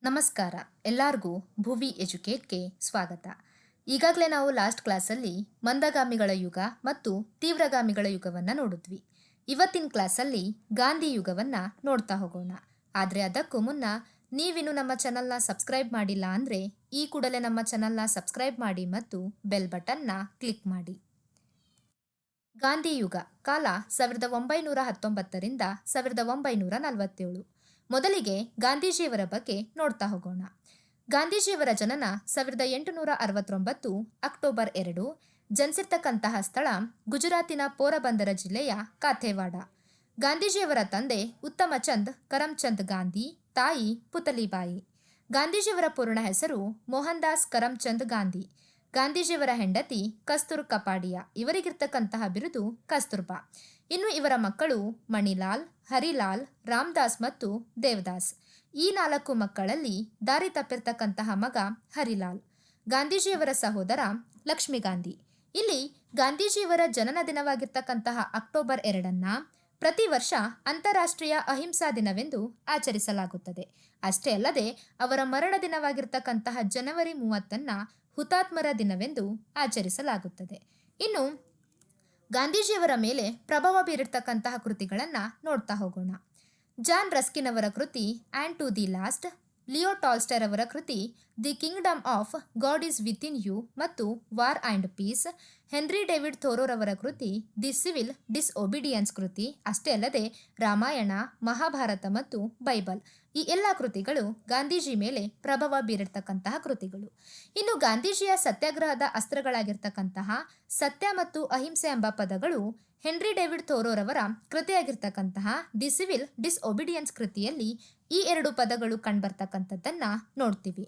ನಮಸ್ಕಾರ. ಎಲ್ಲರಿಗೂ ಭುವಿ ಎಜುಕೇಟ್ಗೆ ಸ್ವಾಗತ. ಈಗಾಗಲೇ ನಾವು ಲಾಸ್ಟ್ ಕ್ಲಾಸಲ್ಲಿ ಮಂದಗಾಮಿಗಳ ಯುಗ ಮತ್ತು ತೀವ್ರಗಾಮಿಗಳ ಯುಗವನ್ನು ನೋಡಿದ್ವಿ. ಇವತ್ತಿನ ಕ್ಲಾಸಲ್ಲಿ ಗಾಂಧಿ ಯುಗವನ್ನು ನೋಡ್ತಾ ಹೋಗೋಣ. ಆದರೆ ಅದಕ್ಕೂ ಮುನ್ನ ನೀವಿನ್ನು ನಮ್ಮ ಚಾನಲ್ನ ಸಬ್ಸ್ಕ್ರೈಬ್ ಮಾಡಿಲ್ಲ ಅಂದರೆ ಈ ಕೂಡಲೇ ನಮ್ಮ ಚಾನಲ್ನ ಸಬ್ಸ್ಕ್ರೈಬ್ ಮಾಡಿ ಮತ್ತು ಬೆಲ್ ಬಟನ್ನ ಕ್ಲಿಕ್ ಮಾಡಿ. ಗಾಂಧಿ ಯುಗ ಕಾಲ 1919ರಿಂದ 1947. ಮೊದಲಿಗೆ ಗಾಂಧೀಜಿಯವರ ಬಗ್ಗೆ ನೋಡ್ತಾ ಹೋಗೋಣ. ಗಾಂಧೀಜಿಯವರ ಜನನ 1869 ಅಕ್ಟೋಬರ್ 2. ಜನಿಸಿರ್ತಕ್ಕಂತಹ ಸ್ಥಳ ಗುಜರಾತಿನ ಪೋರಬಂದರ ಜಿಲ್ಲೆಯ ಕಾಥೇವಾಡ. ಗಾಂಧೀಜಿಯವರ ತಂದೆ ಉತ್ತಮಚಂದ್ ಕರಮ್ಚಂದ್ ಗಾಂಧಿ, ತಾಯಿ ಪುತಲಿಬಾಯಿ. ಗಾಂಧೀಜಿಯವರ ಪೂರ್ಣ ಹೆಸರು ಮೋಹನ್ ದಾಸ್ ಕರಮ್ಚಂದ್ ಗಾಂಧಿ. ಗಾಂಧೀಜಿಯವರ ಹೆಂಡತಿ ಕಸ್ತೂರ್ ಕಪಾಡಿಯಾ. ಇವರಿಗಿರ್ತಕ್ಕಂತಹ ಬಿರುದು ಕಸ್ತೂರ್ಬಾ. ಇನ್ನು ಇವರ ಮಕ್ಕಳು ಮಣಿಲಾಲ್, ಹರಿಲಾಲ್, ರಾಮದಾಸ್ ಮತ್ತು ದೇವದಾಸ್. ಈ 4 ಮಕ್ಕಳಲ್ಲಿ ದಾರಿ ತಪ್ಪಿರ್ತಕ್ಕಂತಹ ಮಗ ಹರಿಲಾಲ್. ಗಾಂಧೀಜಿಯವರ ಸಹೋದರ ಲಕ್ಷ್ಮೀ ಗಾಂಧಿ. ಇಲ್ಲಿ ಗಾಂಧೀಜಿಯವರ ಜನನ ದಿನವಾಗಿರ್ತಕ್ಕಂತಹ ಅಕ್ಟೋಬರ್ 2 ಪ್ರತಿ ವರ್ಷ ಅಂತಾರಾಷ್ಟ್ರೀಯ ಅಹಿಂಸಾ ದಿನವೆಂದು ಆಚರಿಸಲಾಗುತ್ತದೆ. ಅಷ್ಟೇ ಅಲ್ಲದೆ ಅವರ ಮರಣ ದಿನವಾಗಿರ್ತಕ್ಕಂತಹ ಜನವರಿ 30 ಹುತಾತ್ಮರ ದಿನವೆಂದು ಆಚರಿಸಲಾಗುತ್ತದೆ. ಇನ್ನು ಗಾಂಧೀಜಿಯವರ ಮೇಲೆ ಪ್ರಭಾವ ಬೀರಿರ್ತಕ್ಕಂತಹ ಕೃತಿಗಳನ್ನು ನೋಡ್ತಾ ಹೋಗೋಣ. ಜಾನ್ ರಸ್ಕಿನ್ ಅವರ ಕೃತಿ and to the last, Leo Tolstoy ಅವರ ಕೃತಿ the kingdom of God is within you ಮತ್ತು war and peace, Henry David ಥೋರೋರವರ ಕೃತಿ ದಿ ಸಿವಿಲ್ ಡಿಸ್ಒಬಿಡಿಯನ್ಸ್ ಕೃತಿ, ಅಷ್ಟೇ ಅಲ್ಲದೆ ರಾಮಾಯಣ, ಮಹಾಭಾರತ ಮತ್ತು ಬೈಬಲ್. ಈ ಎಲ್ಲ ಕೃತಿಗಳು ಗಾಂಧೀಜಿ ಮೇಲೆ ಪ್ರಭಾವ ಬೀರಿರ್ತಕ್ಕಂತಹ ಕೃತಿಗಳು. ಇನ್ನು ಗಾಂಧೀಜಿಯ ಸತ್ಯಾಗ್ರಹದ ಅಸ್ತ್ರಗಳಾಗಿರ್ತಕ್ಕಂತಹ ಸತ್ಯ ಮತ್ತು ಅಹಿಂಸೆ ಎಂಬ ಪದಗಳು ಹೆನ್ರಿ ಡೇವಿಡ್ ಥೋರೋರವರ ಕೃತಿಯಾಗಿರ್ತಕ್ಕಂತಹ ದಿ ಸಿವಿಲ್ ಡಿಸ್ಒಬಿಡಿಯನ್ಸ್ ಕೃತಿಯಲ್ಲಿ ಈ 2 ಪದಗಳು ಕಂಡುಬರ್ತಕ್ಕಂಥದ್ದನ್ನು ನೋಡ್ತೀವಿ.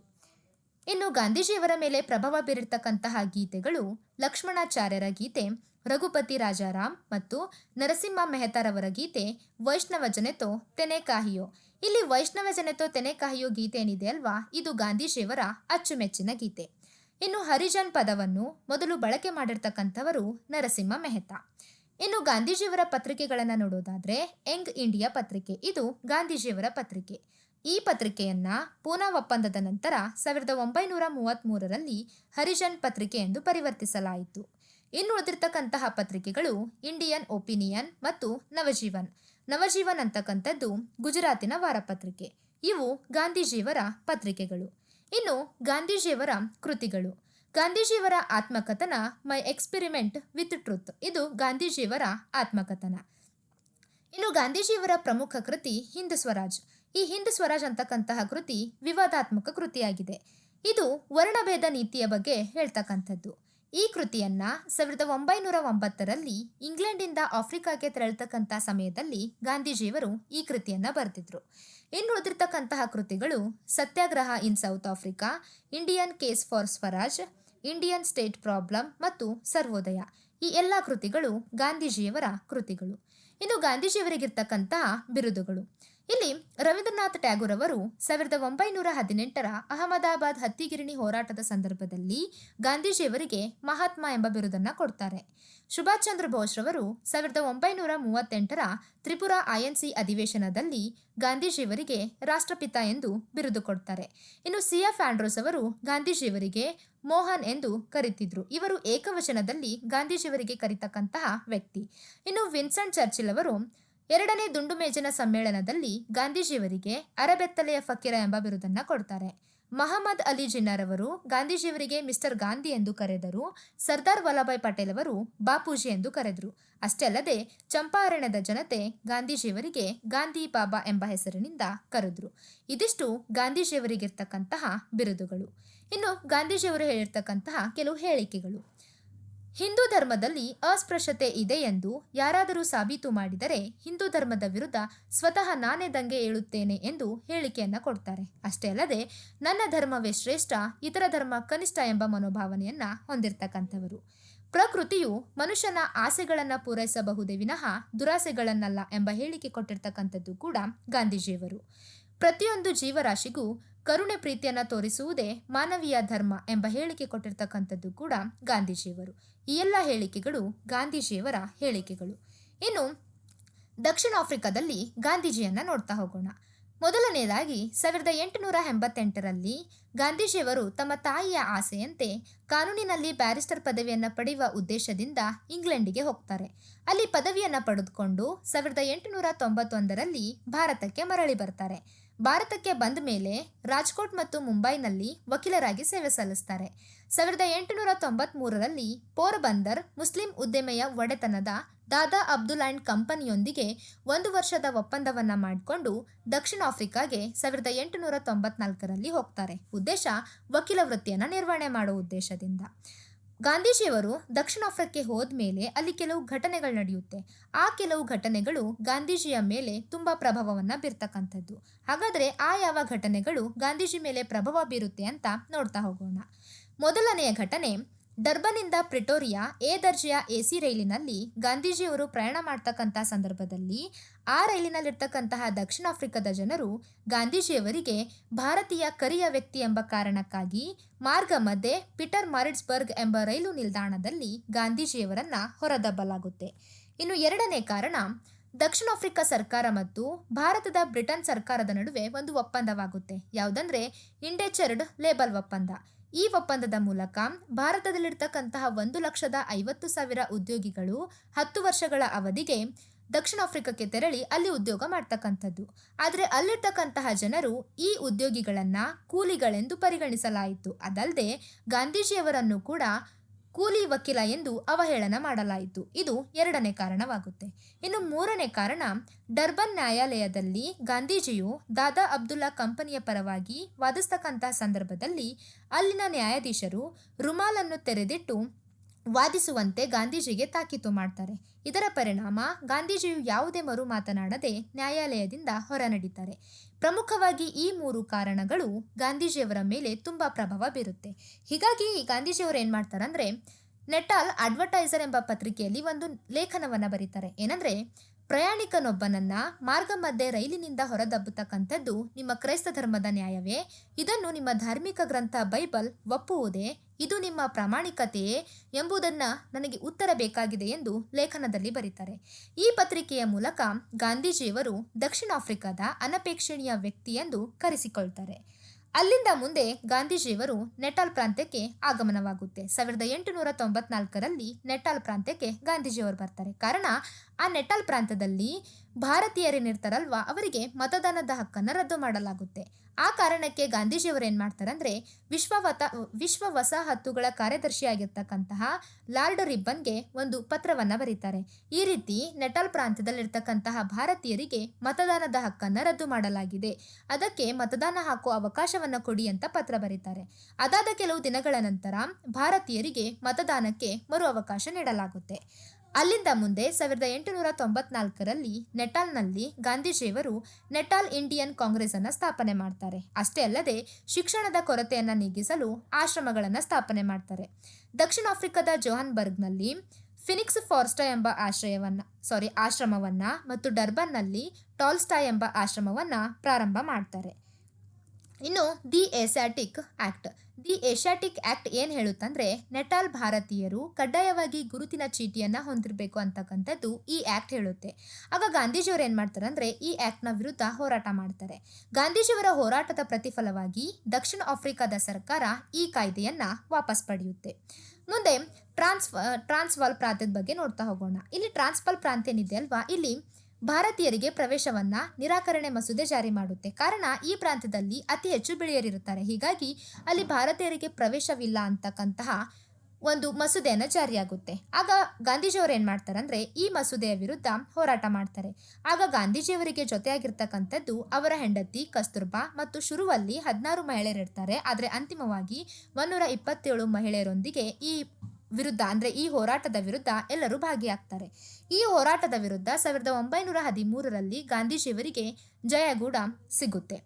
ಇನ್ನು ಗಾಂಧೀಜಿಯವರ ಮೇಲೆ ಪ್ರಭಾವ ಬೀರಿರ್ತಕ್ಕಂತಹ ಗೀತೆಗಳು ಲಕ್ಷ್ಮಣಾಚಾರ್ಯರ ಗೀತೆ ರಘುಪತಿ ರಾಜಾರಾಮ್ ಮತ್ತು ನರಸಿಂಹ ಮೆಹತಾರವರ ಗೀತೆ ವೈಷ್ಣವ ಜನೆತೋ ತೆನೆ ಕಾಹಿಯೋ. ಇಲ್ಲಿ ವೈಷ್ಣವ ಜನೆತೋ ತೆನೆ ಕಾಹಿಯೋ ಗೀತೆ ಏನಿದೆ ಅಲ್ವಾ, ಇದು ಗಾಂಧೀಜಿಯವರ ಅಚ್ಚುಮೆಚ್ಚಿನ ಗೀತೆ. ಇನ್ನು ಹರಿಜನ್ ಪದವನ್ನು ಮೊದಲು ಬಳಕೆ ಮಾಡಿರ್ತಕ್ಕಂಥವರು ನರಸಿಂಹ ಮೆಹತಾ. ಇನ್ನು ಗಾಂಧೀಜಿಯವರ ಪತ್ರಿಕೆಗಳನ್ನು ನೋಡೋದಾದ್ರೆ ಯಂಗ್ ಇಂಡಿಯಾ ಪತ್ರಿಕೆ, ಇದು ಗಾಂಧೀಜಿಯವರ ಪತ್ರಿಕೆ. ಈ ಪತ್ರಿಕೆಯನ್ನ ಪೂನಾ ಒಪ್ಪಂದದ ನಂತರ 1933ರಲ್ಲಿ ಹರಿಜನ್ ಪತ್ರಿಕೆ ಎಂದು ಪರಿವರ್ತಿಸಲಾಯಿತು. ಇನ್ನು ಉಳಿದಿರ್ತಕ್ಕಂತಹ ಪತ್ರಿಕೆಗಳು ಇಂಡಿಯನ್ ಒಪಿನಿಯನ್ ಮತ್ತು ನವಜೀವನ್. ನವಜೀವನ್ ಅಂತಕ್ಕಂಥದ್ದು ಗುಜರಾತಿನ ವಾರಪತ್ರಿಕೆ. ಇವು ಗಾಂಧೀಜಿಯವರ ಪತ್ರಿಕೆಗಳು. ಇನ್ನು ಗಾಂಧೀಜಿಯವರ ಕೃತಿಗಳು. ಗಾಂಧೀಜಿಯವರ ಆತ್ಮಕಥನ ಮೈ ಎಕ್ಸ್ಪೆರಿಮೆಂಟ್ ವಿತ್ ಟ್ರುತ್, ಇದು ಗಾಂಧೀಜಿಯವರ ಆತ್ಮಕಥನ. ಇನ್ನು ಗಾಂಧೀಜಿಯವರ ಪ್ರಮುಖ ಕೃತಿ ಹಿಂದ್ ಸ್ವರಾಜ್. ಈ ಹಿಂದ್ ಸ್ವರಾಜ್ ಅಂತಕ್ಕಂತಹ ಕೃತಿ ವಿವಾದಾತ್ಮಕ ಕೃತಿಯಾಗಿದೆ. ಇದು ವರ್ಣಭೇದ ನೀತಿಯ ಬಗ್ಗೆ ಹೇಳ್ತಕ್ಕಂಥದ್ದು. ಈ ಕೃತಿಯನ್ನ 1909ರಲ್ಲಿ ಇಂಗ್ಲೆಂಡಿಂದ ಆಫ್ರಿಕಾಗೆ ತೆರಳತಕ್ಕಂಥ ಸಮಯದಲ್ಲಿ ಗಾಂಧೀಜಿಯವರು ಈ ಕೃತಿಯನ್ನ ಬರೆದಿದ್ರು. ಇನ್ನು ಉಳಿದಿರ್ತಕ್ಕಂತಹ ಕೃತಿಗಳು Satyagraha in South Africa, Indian case for Swaraj, Indian state problem ಮತ್ತು ಸರ್ವೋದಯ. ಈ ಎಲ್ಲ ಕೃತಿಗಳು ಗಾಂಧೀಜಿಯವರ ಕೃತಿಗಳು. ಇನ್ನು ಗಾಂಧೀಜಿಯವರಿಗಿರ್ತಕ್ಕಂತಹ ಬಿರುದುಗಳು. ಇಲ್ಲಿ ರವೀಂದ್ರನಾಥ್ ಟ್ಯಾಗೂರ್ ಅವರು 1918ರ ಅಹಮದಾಬಾದ್ ಹತ್ತಿಗಿರಣಿ ಹೋರಾಟದ ಸಂದರ್ಭದಲ್ಲಿ ಗಾಂಧೀಜಿಯವರಿಗೆ ಮಹಾತ್ಮ ಎಂಬ ಬಿರುದನ್ನು ಕೊಡ್ತಾರೆ. ಸುಭಾಷ್ ಚಂದ್ರ ಬೋಸ್ ರವರು 1938ರ ತ್ರಿಪುರಾ ಐಎನ್ಸಿ ಅಧಿವೇಶನದಲ್ಲಿ ಗಾಂಧೀಜಿಯವರಿಗೆ ರಾಷ್ಟ್ರಪಿತ ಎಂದು ಬಿರುದು ಕೊಡ್ತಾರೆ. ಇನ್ನು CF ಆಂಡ್ರೋಸ್ ಅವರು ಗಾಂಧೀಜಿಯವರಿಗೆ ಮೋಹನ್ ಎಂದು ಕರೀತಿದ್ರು. ಇವರು ಏಕವಚನದಲ್ಲಿ ಗಾಂಧೀಜಿಯವರಿಗೆ ಕರೀತಕ್ಕಂತಹ ವ್ಯಕ್ತಿ. ಇನ್ನು ವಿನ್ಸೆಂಟ್ ಚರ್ಚಿಲ್ ಅವರು 2ನೇ ದುಂಡು ಮೇಜಿನ ಸಮ್ಮೇಳನದಲ್ಲಿ ಗಾಂಧೀಜಿಯವರಿಗೆ ಅರಬೆತ್ತಲೆಯ ಫಕೀರ ಎಂಬ ಬಿರುದನ್ನು ಕೊಡ್ತಾರೆ. ಮಹಮ್ಮದ್ ಅಲಿ ಜಿನ್ನಾ ರವರು ಗಾಂಧೀಜಿಯವರಿಗೆ ಮಿಸ್ಟರ್ ಗಾಂಧಿ ಎಂದು ಕರೆದರು. ಸರ್ದಾರ್ ವಲ್ಲಭಾಯ್ ಪಟೇಲ್ ಅವರು ಬಾಪೂಜಿ ಎಂದು ಕರೆದರು. ಅಷ್ಟೇ ಅಲ್ಲದೆ ಚಂಪಾರಣ್ಯದ ಜನತೆ ಗಾಂಧೀಜಿಯವರಿಗೆ ಗಾಂಧಿ ಬಾಬಾ ಎಂಬ ಹೆಸರಿನಿಂದ ಕರೆದ್ರು. ಇದಿಷ್ಟು ಗಾಂಧೀಜಿಯವರಿಗಿರ್ತಕ್ಕಂತಹ ಬಿರುದುಗಳು. ಇನ್ನು ಗಾಂಧೀಜಿಯವರು ಹೇಳಿರ್ತಕ್ಕಂತಹ ಕೆಲವು ಹೇಳಿಕೆಗಳು. ಹಿಂದೂ ಧರ್ಮದಲ್ಲಿ ಅಸ್ಪೃಶ್ಯತೆ ಇದೆ ಎಂದು ಯಾರಾದರೂ ಸಾಬೀತು ಮಾಡಿದರೆ ಹಿಂದೂ ಧರ್ಮದ ವಿರುದ್ಧ ಸ್ವತಃ ನಾನೇ ದಂಗೆ ಏಳುತ್ತೇನೆ ಎಂದು ಹೇಳಿಕೆಯನ್ನು ಕೊಡ್ತಾರೆ. ಅಷ್ಟೇ ಅಲ್ಲದೆ ನನ್ನ ಧರ್ಮವೇ ಶ್ರೇಷ್ಠ, ಇತರ ಧರ್ಮ ಕನಿಷ್ಠ ಎಂಬ ಮನೋಭಾವನೆಯನ್ನ ಹೊಂದಿರತಕ್ಕಂಥವರು. ಪ್ರಕೃತಿಯು ಮನುಷ್ಯನ ಆಸೆಗಳನ್ನು ಪೂರೈಸಬಹುದೇ ವಿನಃ ದುರಾಸೆಗಳನ್ನಲ್ಲ ಎಂಬ ಹೇಳಿಕೆ ಕೊಟ್ಟಿರ್ತಕ್ಕಂಥದ್ದು ಕೂಡ ಗಾಂಧೀಜಿಯವರು. ಪ್ರತಿಯೊಂದು ಜೀವರಾಶಿಗೂ ಕರುಣೆ ಪ್ರೀತಿಯನ್ನು ತೋರಿಸುವುದೇ ಮಾನವೀಯ ಧರ್ಮ ಎಂಬ ಹೇಳಿಕೆ ಕೊಟ್ಟಿರ್ತಕ್ಕಂಥದ್ದು ಕೂಡ ಗಾಂಧೀಜಿಯವರು. ಈ ಎಲ್ಲ ಹೇಳಿಕೆಗಳು ಗಾಂಧೀಜಿಯವರ ಹೇಳಿಕೆಗಳು. ಇನ್ನು ದಕ್ಷಿಣ ಆಫ್ರಿಕಾದಲ್ಲಿ ಗಾಂಧೀಜಿಯನ್ನ ನೋಡ್ತಾ ಹೋಗೋಣ. ಮೊದಲನೆಯದಾಗಿ 1888ರಲ್ಲಿ ಗಾಂಧೀಜಿಯವರು ತಮ್ಮ ತಾಯಿಯ ಆಸೆಯಂತೆ ಕಾನೂನಿನಲ್ಲಿ ಬ್ಯಾರಿಸ್ಟರ್ ಪದವಿಯನ್ನು ಪಡೆಯುವ ಉದ್ದೇಶದಿಂದ ಇಂಗ್ಲೆಂಡಿಗೆ ಹೋಗ್ತಾರೆ. ಅಲ್ಲಿ ಪದವಿಯನ್ನು ಪಡೆದುಕೊಂಡು 1891ರಲ್ಲಿ ಭಾರತಕ್ಕೆ ಮರಳಿ ಬರ್ತಾರೆ. ಭಾರತಕ್ಕೆ ಬಂದ ಮೇಲೆ ರಾಜ್ಕೋಟ್ ಮತ್ತು ಮುಂಬೈನಲ್ಲಿ ವಕೀಲರಾಗಿ ಸೇವೆ ಸಲ್ಲಿಸ್ತಾರೆ. 1893ರಲ್ಲಿ ಪೋರಬಂದರ್ ಮುಸ್ಲಿಂ ಉದ್ದಿಮೆಯ ಒಡೆತನದ ದಾದಾ ಅಬ್ದುಲ್ ಅಂಡ್ ಕಂಪನಿಯೊಂದಿಗೆ 1 ವರ್ಷದ ಒಪ್ಪಂದವನ್ನು ಮಾಡಿಕೊಂಡು ದಕ್ಷಿಣ ಆಫ್ರಿಕಾಗೆ 1894ರಲ್ಲಿ ಹೋಗ್ತಾರೆ. ಉದ್ದೇಶ ವಕೀಲ ವೃತ್ತಿಯನ್ನು ನಿರ್ವಹಣೆ ಮಾಡುವ ಉದ್ದೇಶದಿಂದ. ಗಾಂಧೀಜಿಯವರು ದಕ್ಷಿಣ ಆಫ್ರಿಕಾಕ್ಕೆ ಹೋದ್ಮೇಲೆ ಅಲ್ಲಿ ಕೆಲವು ಘಟನೆಗಳು ನಡೆಯುತ್ತೆ. ಆ ಕೆಲವು ಘಟನೆಗಳು ಗಾಂಧೀಜಿಯ ಮೇಲೆ ತುಂಬ ಪ್ರಭಾವವನ್ನು ಬೀರ್ತಕ್ಕಂಥದ್ದು. ಹಾಗಾದರೆ ಆ ಯಾವ ಘಟನೆಗಳು ಗಾಂಧೀಜಿ ಮೇಲೆ ಪ್ರಭಾವ ಬೀರುತ್ತೆ ಅಂತ ನೋಡ್ತಾ ಹೋಗೋಣ. ಮೊದಲನೆಯ ಘಟನೆ, ಡರ್ಬನ್ನಿಂದ ಪ್ರಿಟೋರಿಯಾ ಎ ದರ್ಜೆಯ AC ರೈಲಿನಲ್ಲಿ ಗಾಂಧೀಜಿಯವರು ಪ್ರಯಾಣ ಮಾಡ್ತಕ್ಕಂಥ ಸಂದರ್ಭದಲ್ಲಿ ಆ ರೈಲಿನಲ್ಲಿರ್ತಕ್ಕಂತಹ ದಕ್ಷಿಣ ಆಫ್ರಿಕಾದ ಜನರು ಗಾಂಧೀಜಿಯವರಿಗೆ ಭಾರತೀಯ ಕರಿಯ ವ್ಯಕ್ತಿ ಎಂಬ ಕಾರಣಕ್ಕಾಗಿ ಮಾರ್ಗ ಮಧ್ಯೆ ಪೀಟರ್ ಮಾರಿಟ್ಸ್ಬರ್ಗ್ ಎಂಬ ರೈಲು ನಿಲ್ದಾಣದಲ್ಲಿ ಗಾಂಧೀಜಿಯವರನ್ನ ಹೊರದಬ್ಬಲಾಗುತ್ತೆ. ಇನ್ನು ಎರಡನೇ ಕಾರಣ, ದಕ್ಷಿಣ ಆಫ್ರಿಕಾ ಸರ್ಕಾರ ಮತ್ತು ಭಾರತದ ಬ್ರಿಟನ್ ಸರ್ಕಾರದ ನಡುವೆ ಒಂದು ಒಪ್ಪಂದವಾಗುತ್ತೆ. ಯಾವುದಂದ್ರೆ ಇಂಡೆಚರ್ಡ್ ಲೇಬಲ್ ಒಪ್ಪಂದ. ಈ ಒಪ್ಪಂದದ ಮೂಲಕ ಭಾರತದಲ್ಲಿರ್ತಕ್ಕಂತಹ 1,50,000 ಉದ್ಯೋಗಿಗಳು 10 ವರ್ಷಗಳ ಅವಧಿಗೆ ದಕ್ಷಿಣ ಆಫ್ರಿಕಾಕ್ಕೆ ತೆರಳಿ ಅಲ್ಲಿ ಉದ್ಯೋಗ ಮಾಡ್ತಕ್ಕಂಥದ್ದು. ಆದರೆ ಅಲ್ಲಿರ್ತಕ್ಕಂತಹ ಜನರು ಈ ಉದ್ಯೋಗಿಗಳನ್ನು ಕೂಲಿಗಳೆಂದು ಪರಿಗಣಿಸಲಾಯಿತು. ಅದಲ್ಲದೆ ಗಾಂಧೀಜಿಯವರನ್ನು ಕೂಡ ಕೂಲಿ ವಕೀಲ ಎಂದು ಅವಹೇಳನ ಮಾಡಲಾಯಿತು. ಇದು ಎರಡನೇ ಕಾರಣವಾಗುತ್ತೆ. ಇನ್ನು ಮೂರನೇ ಕಾರಣ, ಡರ್ಬನ್ ನ್ಯಾಯಾಲಯದಲ್ಲಿ ಗಾಂಧೀಜಿಯು ದಾದಾ ಅಬ್ದುಲ್ಲಾ ಕಂಪನಿಯ ಪರವಾಗಿ ವಾದಿಸ್ತಕ್ಕಂತಹ ಸಂದರ್ಭದಲ್ಲಿ ಅಲ್ಲಿನ ನ್ಯಾಯಾಧೀಶರು ರುಮಾಲನ್ನು ತೆರೆದಿಟ್ಟು ವಾದಿಸುವಂತೆ ಗಾಂಧೀಜಿಗೆ ತಾಕೀತು ಮಾಡ್ತಾರೆ. ಇದರ ಪರಿಣಾಮ ಗಾಂಧೀಜಿಯು ಯಾವುದೇ ಮರು ಮಾತನಾಡದೆ ನ್ಯಾಯಾಲಯದಿಂದ ಹೊರ ನಡೀತಾರೆ. ಪ್ರಮುಖವಾಗಿ ಈ 3 ಕಾರಣಗಳು ಗಾಂಧೀಜಿಯವರ ಮೇಲೆ ತುಂಬ ಪ್ರಭಾವ ಬೀರುತ್ತೆ. ಹೀಗಾಗಿ ಗಾಂಧೀಜಿಯವರು ಏನು ಮಾಡ್ತಾರಂದ್ರೆ ನೆಟಾಲ್ ಅಡ್ವರ್ಟೈಸರ್ ಎಂಬ ಪತ್ರಿಕೆಯಲ್ಲಿ ಒಂದು ಲೇಖನವನ್ನು ಬರೀತಾರೆ. ಏನಂದ್ರೆ, ಪ್ರಯಾಣಿಕನೊಬ್ಬನನ್ನ ಮಾರ್ಗ ಮಧ್ಯೆ ರೈಲಿನಿಂದ ಹೊರದಬ್ಬತಕ್ಕಂಥದ್ದು ನಿಮ್ಮ ಕ್ರೈಸ್ತ ಧರ್ಮದ ನ್ಯಾಯವೇ? ಇದನ್ನು ನಿಮ್ಮ ಧಾರ್ಮಿಕ ಗ್ರಂಥ ಬೈಬಲ್ ಒಪ್ಪುವುದೇ? ಇದು ನಿಮ್ಮ ಪ್ರಾಮಾಣಿಕತೆಯೇ ಎಂಬುದನ್ನು ನನಗೆ ಉತ್ತರ ಬೇಕಾಗಿದೆ ಎಂದು ಲೇಖನದಲ್ಲಿ ಬರೀತಾರೆ. ಈ ಪತ್ರಿಕೆಯ ಮೂಲಕ ಗಾಂಧೀಜಿಯವರು ದಕ್ಷಿಣ ಆಫ್ರಿಕಾದ ಅನಪೇಕ್ಷಣೀಯ ವ್ಯಕ್ತಿ ಎಂದು ಕರೆಸಿಕೊಳ್ತಾರೆ. ಅಲ್ಲಿಂದ ಮುಂದೆ ಗಾಂಧೀಜಿಯವರು ನೆಟಾಲ್ ಪ್ರಾಂತ್ಯಕ್ಕೆ ಆಗಮನವಾಗುತ್ತೆ. 1894ರಲ್ಲಿ ನೆಟಾಲ್ ಪ್ರಾಂತ್ಯಕ್ಕೆ ಗಾಂಧೀಜಿಯವರು ಬರ್ತಾರೆ. ಕಾರಣ, ಆ ನೆಟಾಲ್ ಪ್ರಾಂತ್ಯದಲ್ಲಿ ಭಾರತೀಯರೇನಿರ್ತಾರಲ್ವಾ ಅವರಿಗೆ ಮತದಾನದ ಹಕ್ಕನ್ನು ರದ್ದು ಮಾಡಲಾಗುತ್ತೆ. ಆ ಕಾರಣಕ್ಕೆ ಗಾಂಧೀಜಿಯವರು ಏನು ಮಾಡ್ತಾರಂದ್ರೆ ವಿಶ್ವ ವಸಾಹತುಗಳ ಕಾರ್ಯದರ್ಶಿಯಾಗಿರ್ತಕ್ಕಂತಹ ಲಾರ್ಡ್ ರಿಬ್ಬನ್ಗೆ ಒಂದು ಪತ್ರವನ್ನು ಬರೀತಾರೆ. ಈ ರೀತಿ ನೆಟಾಲ್ ಪ್ರಾಂತ್ಯದಲ್ಲಿರ್ತಕ್ಕಂತಹ ಭಾರತೀಯರಿಗೆ ಮತದಾನದ ಹಕ್ಕನ್ನು ರದ್ದು ಮಾಡಲಾಗಿದೆ, ಅದಕ್ಕೆ ಮತದಾನ ಹಾಕುವ ಅವಕಾಶವನ್ನು ಕೊಡಿ ಅಂತ ಪತ್ರ ಬರೀತಾರೆ. ಅದಾದ ಕೆಲವು ದಿನಗಳ ನಂತರ ಭಾರತೀಯರಿಗೆ ಮತದಾನಕ್ಕೆ ಮರು ಅವಕಾಶ ನೀಡಲಾಗುತ್ತೆ. ಅಲ್ಲಿಂದ ಮುಂದೆ 1894ರಲ್ಲಿ ನೆಟಾಲ್ನಲ್ಲಿ ಗಾಂಧೀಜಿಯವರು ನೆಟಾಲ್ ಇಂಡಿಯನ್ ಕಾಂಗ್ರೆಸ್ ಅನ್ನು ಸ್ಥಾಪನೆ ಮಾಡ್ತಾರೆ. ಅಷ್ಟೇ ಅಲ್ಲದೆ ಶಿಕ್ಷಣದ ಕೊರತೆಯನ್ನು ನೀಗಿಸಲು ಆಶ್ರಮಗಳನ್ನು ಸ್ಥಾಪನೆ ಮಾಡ್ತಾರೆ. ದಕ್ಷಿಣ ಆಫ್ರಿಕಾದ ಜೋಹಾನ್ಸ್ಬರ್ಗ್ನಲ್ಲಿ ಫಿನಿಕ್ಸ್ ಫಾರೆಸ್ಟಾ ಎಂಬ ಆಶ್ರಮವನ್ನು ಮತ್ತು ಡರ್ಬನ್ನಲ್ಲಿ ಟಾಲ್ಸ್ಟಾಯ್ ಎಂಬ ಆಶ್ರಮವನ್ನು ಪ್ರಾರಂಭ ಮಾಡ್ತಾರೆ. ಇನ್ನು ದಿ ಏಷ್ಯಾಟಿಕ್ ಆ್ಯಕ್ಟ್ ಏನು ಹೇಳುತ್ತಂದ್ರೆ, ನೆಟಾಲ್ ಭಾರತೀಯರು ಕಡ್ಡಾಯವಾಗಿ ಗುರುತಿನ ಚೀಟಿಯನ್ನು ಹೊಂದಿರಬೇಕು ಅಂತಕ್ಕಂಥದ್ದು ಈ ಆ್ಯಕ್ಟ್ ಹೇಳುತ್ತೆ. ಆಗ ಗಾಂಧೀಜಿಯವರು ಏನು ಮಾಡ್ತಾರೆ ಅಂದರೆ ಈ ಆ್ಯಕ್ಟ್ನ ವಿರುದ್ಧ ಹೋರಾಟ ಮಾಡ್ತಾರೆ. ಗಾಂಧೀಜಿಯವರ ಹೋರಾಟದ ಪ್ರತಿಫಲವಾಗಿ ದಕ್ಷಿಣ ಆಫ್ರಿಕಾದ ಸರ್ಕಾರ ಈ ಕಾಯ್ದೆಯನ್ನು ವಾಪಸ್ ಪಡೆಯುತ್ತೆ. ಮುಂದೆ ಟ್ರಾನ್ಸ್ವಾಲ್ ಪ್ರಾಂತ್ಯದ ಬಗ್ಗೆ ನೋಡ್ತಾ ಹೋಗೋಣ. ಇಲ್ಲಿ ಟ್ರಾನ್ಸ್ವಾಲ್ ಪ್ರಾಂತ್ಯ ಏನಿದೆ ಅಲ್ವಾ, ಇಲ್ಲಿ ಭಾರತೀಯರಿಗೆ ಪ್ರವೇಶವನ್ನ ನಿರಾಕರಣೆ ಮಸೂದೆ ಜಾರಿ ಮಾಡುತ್ತೆ. ಕಾರಣ, ಈ ಪ್ರಾಂತ್ಯದಲ್ಲಿ ಅತಿ ಹೆಚ್ಚು ಬಿಳಿಯರಿರುತ್ತಾರೆ. ಹೀಗಾಗಿ ಅಲ್ಲಿ ಭಾರತೀಯರಿಗೆ ಪ್ರವೇಶವಿಲ್ಲ ಅಂತಕ್ಕಂತಹ ಒಂದು ಮಸೂದೆಯನ್ನು ಜಾರಿಯಾಗುತ್ತೆ. ಆಗ ಗಾಂಧೀಜಿಯವರು ಏನು ಮಾಡ್ತಾರೆ ಅಂದರೆ ಈ ಮಸೂದೆಯ ವಿರುದ್ಧ ಹೋರಾಟ ಮಾಡ್ತಾರೆ. ಆಗ ಗಾಂಧೀಜಿಯವರಿಗೆ ಜೊತೆಯಾಗಿರ್ತಕ್ಕಂಥದ್ದು ಅವರ ಹೆಂಡತಿ ಕಸ್ತೂರ್ಬಾ ಮತ್ತು ಶುರುವಲ್ಲಿ 16 ಮಹಿಳೆಯರಿರ್ತಾರೆ. ಆದರೆ ಅಂತಿಮವಾಗಿ 127 ಮಹಿಳೆಯರೊಂದಿಗೆ ಈ ವಿರುದ್ಧ ಅಂದರೆ ಈ ಹೋರಾಟದ ವಿರುದ್ಧ ಎಲ್ಲರೂ ಭಾಗಿಯಾಗ್ತಾರೆ. ಈ ಹೋರಾಟದ ವಿರುದ್ಧ 1913ರಲ್ಲಿ ಗಾಂಧೀಜಿಯವರಿಗೆ ಜಯಗೂಡ ಸಿಗುತ್ತೆ.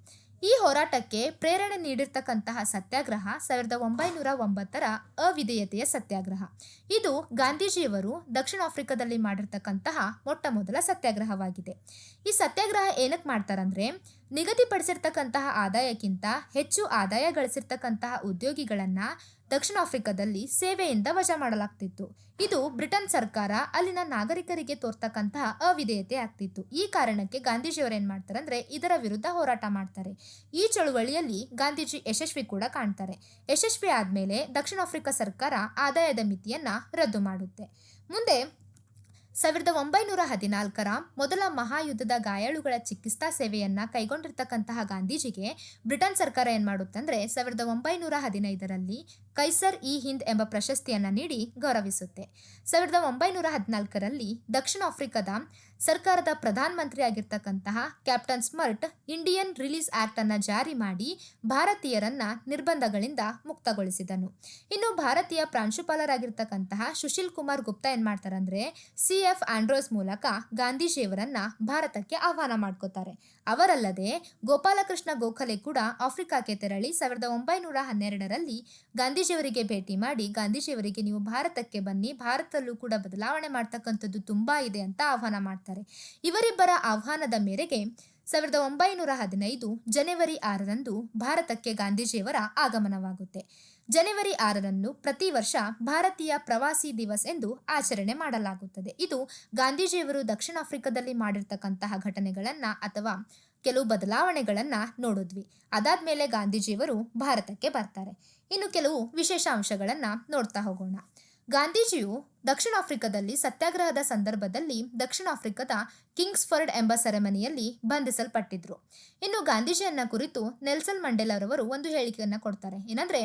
ಈ ಹೋರಾಟಕ್ಕೆ ಪ್ರೇರಣೆ ನೀಡಿರ್ತಕ್ಕಂತಹ ಸತ್ಯಾಗ್ರಹ 1909ರ ಅವಿಧೇಯತೆಯ ಸತ್ಯಾಗ್ರಹ. ಇದು ಗಾಂಧೀಜಿಯವರು ದಕ್ಷಿಣ ಆಫ್ರಿಕಾದಲ್ಲಿ ಮಾಡಿರ್ತಕ್ಕಂತಹ ಮೊಟ್ಟ ಮೊದಲ ಸತ್ಯಾಗ್ರಹವಾಗಿದೆ. ಈ ಸತ್ಯಾಗ್ರಹ ಏನಕ್ಕೆ ಮಾಡ್ತಾರಂದ್ರೆ ನಿಗದಿಪಡಿಸಿರ್ತಕ್ಕಂತಹ ಆದಾಯಕ್ಕಿಂತ ಹೆಚ್ಚು ಆದಾಯ ಗಳಿಸಿರ್ತಕ್ಕಂತಹ ಉದ್ಯೋಗಿಗಳನ್ನ ದಕ್ಷಿಣ ಆಫ್ರಿಕಾದಲ್ಲಿ ಸೇವೆಯಿಂದ ವಜಾ ಮಾಡಲಾಗ್ತಿತ್ತು. ಇದು ಬ್ರಿಟನ್ ಸರ್ಕಾರ ಅಲ್ಲಿನ ನಾಗರಿಕರಿಗೆ ತೋರ್ತಕ್ಕಂತಹ ಅವಿಧೇಯತೆ ಆಗ್ತಿತ್ತು. ಈ ಕಾರಣಕ್ಕೆ ಗಾಂಧೀಜಿಯವರು ಏನ್ ಮಾಡ್ತಾರೆ ಅಂದ್ರೆ ಇದರ ವಿರುದ್ಧ ಹೋರಾಟ ಮಾಡ್ತಾರೆ. ಈ ಚಳುವಳಿಯಲ್ಲಿ ಗಾಂಧೀಜಿ ಯಶಸ್ವಿ ಕೂಡ ಕಾಣ್ತಾರೆ. ಯಶಸ್ವಿ ಆದ್ಮೇಲೆ ದಕ್ಷಿಣ ಆಫ್ರಿಕಾ ಸರ್ಕಾರ ಆದಾಯದ ಮಿತಿಯನ್ನ ರದ್ದು ಮಾಡುತ್ತೆ. ಮುಂದೆ 1914ರ ಮೊದಲ ಮಹಾಯುದ್ಧದ ಗಾಯಾಳುಗಳ ಚಿಕಿತ್ಸಾ ಸೇವೆಯನ್ನ ಕೈಗೊಂಡಿರ್ತಕ್ಕಂತಹ ಗಾಂಧೀಜಿಗೆ ಬ್ರಿಟನ್ ಸರ್ಕಾರ ಏನ್ ಮಾಡುತ್ತಂದ್ರೆ 1915ರಲ್ಲಿ ಕೈಸರ್ ಇ ಹಿಂದ್ ಎಂಬ ಪ್ರಶಸ್ತಿಯನ್ನ ನೀಡಿ ಗೌರವಿಸುತ್ತೆ. 1914ರಲ್ಲಿ ದಕ್ಷಿಣ ಆಫ್ರಿಕಾದ ಸರ್ಕಾರದ Pradhan Mantri ಆಗಿರ್ತಕ್ಕಂತಹ captain ಸ್ಮರ್ಟ್ Indian release act ಅನ್ನ ಜಾರಿ ಮಾಡಿ ಭಾರತೀಯರನ್ನ ನಿರ್ಬಂಧಗಳಿಂದ ಮುಕ್ತಗೊಳಿಸಿದನು. ಇನ್ನು ಭಾರತೀಯ ಪ್ರಾಂಶುಪಾಲರಾಗಿರ್ತಕ್ಕಂತಹ ಸುಶೀಲ್ ಕುಮಾರ್ ಗುಪ್ತಾ ಏನ್ ಮಾಡ್ತಾರಂದ್ರೆ CF ಆಂಡ್ರೋಸ್ ಮೂಲಕ ಗಾಂಧೀಜಿಯವರನ್ನ ಭಾರತಕ್ಕೆ ಆಹ್ವಾನ ಮಾಡ್ಕೋತಾರೆ. ಅವರಲ್ಲದೆ ಗೋಪಾಲಕೃಷ್ಣ ಗೋಖಲೆ ಕೂಡ ಆಫ್ರಿಕಾಕ್ಕೆ ತೆರಳಿ 1912ರಲ್ಲಿ ಗಾಂಧೀಜಿಯವರಿಗೆ ಭೇಟಿ ಮಾಡಿ ಗಾಂಧೀಜಿಯವರಿಗೆ ನೀವು ಭಾರತಕ್ಕೆ ಬನ್ನಿ, ಭಾರತದಲ್ಲೂ ಕೂಡ ಬದಲಾವಣೆ ಮಾಡ್ತಕ್ಕಂಥದ್ದು ತುಂಬಾ ಇದೆ ಅಂತ ಆಹ್ವಾನ ಮಾಡ್ತಾರೆ. ಇವರಿಬ್ಬರ ಆಹ್ವಾನದ ಮೇರೆಗೆ 1915 ಜನವರಿ 6ರಂದು ಭಾರತಕ್ಕೆ ಗಾಂಧೀಜಿಯವರ ಆಗಮನವಾಗುತ್ತೆ. ಜನವರಿ 6ರಂದು ಪ್ರತಿ ವರ್ಷ ಭಾರತೀಯ ಪ್ರವಾಸಿ ದಿವಸ್ ಎಂದು ಆಚರಣೆ ಮಾಡಲಾಗುತ್ತದೆ. ಇದು ಗಾಂಧೀಜಿಯವರು ದಕ್ಷಿಣ ಆಫ್ರಿಕಾದಲ್ಲಿ ಮಾಡಿರ್ತಕ್ಕಂತಹ ಘಟನೆಗಳನ್ನ ಅಥವಾ ಕೆಲವು ಬದಲಾವಣೆಗಳನ್ನ ನೋಡಿದ್ವಿ. ಅದಾದ್ಮೇಲೆ ಗಾಂಧೀಜಿಯವರು ಭಾರತಕ್ಕೆ ಬರ್ತಾರೆ. ಇನ್ನು ಕೆಲವು ವಿಶೇಷ ಅಂಶಗಳನ್ನ ನೋಡ್ತಾ ಹೋಗೋಣ. ಗಾಂಧೀಜಿಯು ದಕ್ಷಿಣ ಆಫ್ರಿಕಾದಲ್ಲಿ ಸತ್ಯಾಗ್ರಹದ ಸಂದರ್ಭದಲ್ಲಿ ದಕ್ಷಿಣ ಆಫ್ರಿಕಾದ ಕಿಂಗ್ಸ್ಫರ್ಡ್ ಎಂಬ ಸೆರೆಮನಿಯಲ್ಲಿ ಬಂಧಿಸಲ್ಪಟ್ಟಿದ್ರು. ಇನ್ನು ಗಾಂಧೀಜಿಯನ್ನ ಕುರಿತು ನೆಲ್ಸನ್ ಮಂಡೇಲಾರವರು ಒಂದು ಹೇಳಿಕೆಯನ್ನ ಕೊಡ್ತಾರೆ. ಏನಂದ್ರೆ,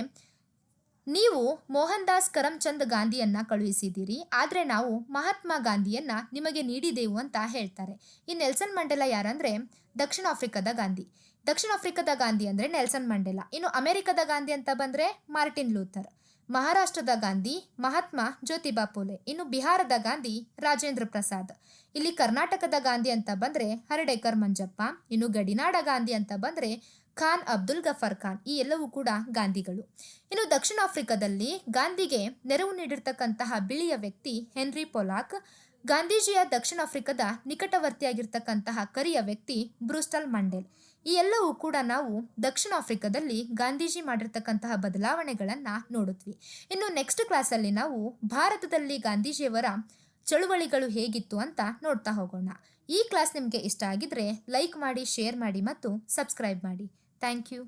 ನೀವು ಮೋಹನ್ ದಾಸ್ ಕರಮ್ಚಂದ್ ಗಾಂಧಿಯನ್ನ ಕಳುಹಿಸಿದ್ದೀರಿ, ಆದ್ರೆ ನಾವು ಮಹಾತ್ಮ ಗಾಂಧಿಯನ್ನ ನಿಮಗೆ ನೀಡಿದೆವು ಅಂತ ಹೇಳ್ತಾರೆ. ಈ ನೆಲ್ಸನ್ ಮಂಡೇಲಾ ಯಾರಂದ್ರೆ ದಕ್ಷಿಣ ಆಫ್ರಿಕಾದ ಗಾಂಧಿ. ದಕ್ಷಿಣ ಆಫ್ರಿಕಾದ ಗಾಂಧಿ ಅಂದ್ರೆ ನೆಲ್ಸನ್ ಮಂಡೇಲಾ. ಇನ್ನು ಅಮೆರಿಕದ ಗಾಂಧಿ ಅಂತ ಬಂದ್ರೆ ಮಾರ್ಟಿನ್ ಲೂಥರ್. ಮಹಾರಾಷ್ಟ್ರದ ಗಾಂಧಿ ಮಹಾತ್ಮ ಜ್ಯೋತಿಬಾ ಫುಲೆ. ಇನ್ನು ಬಿಹಾರದ ಗಾಂಧಿ ರಾಜೇಂದ್ರ ಪ್ರಸಾದ್. ಇಲ್ಲಿ ಕರ್ನಾಟಕದ ಗಾಂಧಿ ಅಂತ ಬಂದ್ರೆ ಹರಡೇಕರ್ ಮಂಜಪ್ಪ. ಇನ್ನು ಗಡಿನಾಡ ಗಾಂಧಿ ಅಂತ ಬಂದ್ರೆ ಖಾನ್ ಅಬ್ದುಲ್ ಗಫರ್ ಖಾನ್. ಈ ಎಲ್ಲವೂ ಕೂಡ ಗಾಂಧಿಗಳು. ಇನ್ನು ದಕ್ಷಿಣ ಆಫ್ರಿಕಾದಲ್ಲಿ ಗಾಂಧಿಗೆ ನೆರವು ನೀಡಿರ್ತಕ್ಕಂತಹ ಬಿಳಿಯ ವ್ಯಕ್ತಿ ಹೆನ್ರಿ ಪೊಲಾಕ್. ಗಾಂಧೀಜಿಯ ದಕ್ಷಿಣ ಆಫ್ರಿಕಾದ ನಿಕಟವರ್ತಿಯಾಗಿರ್ತಕ್ಕಂತಹ ಕರಿಯ ವ್ಯಕ್ತಿ ಬ್ರೂಸ್ಟಲ್ ಮಂಡೇಲ್. ಈ ಎಲ್ಲವೂ ಕೂಡ ನಾವು ದಕ್ಷಿಣ ಆಫ್ರಿಕಾದಲ್ಲಿ ಗಾಂಧೀಜಿ ಮಾಡಿರ್ತಕ್ಕಂತಹ ಬದಲಾವಣೆಗಳನ್ನ ನೋಡಿದ್ವಿ. ಇನ್ನು ನೆಕ್ಸ್ಟ್ ಕ್ಲಾಸಲ್ಲಿ ನಾವು ಭಾರತದಲ್ಲಿ ಗಾಂಧೀಜಿಯವರ ಚಳುವಳಿಗಳು ಹೇಗಿತ್ತು ಅಂತ ನೋಡ್ತಾ ಹೋಗೋಣ. ಈ ಕ್ಲಾಸ್ ನಿಮಗೆ ಇಷ್ಟ ಆಗಿದ್ರೆ ಲೈಕ್ ಮಾಡಿ, ಶೇರ್ ಮಾಡಿ ಮತ್ತು ಸಬ್ಸ್ಕ್ರೈಬ್ ಮಾಡಿ. Thank you.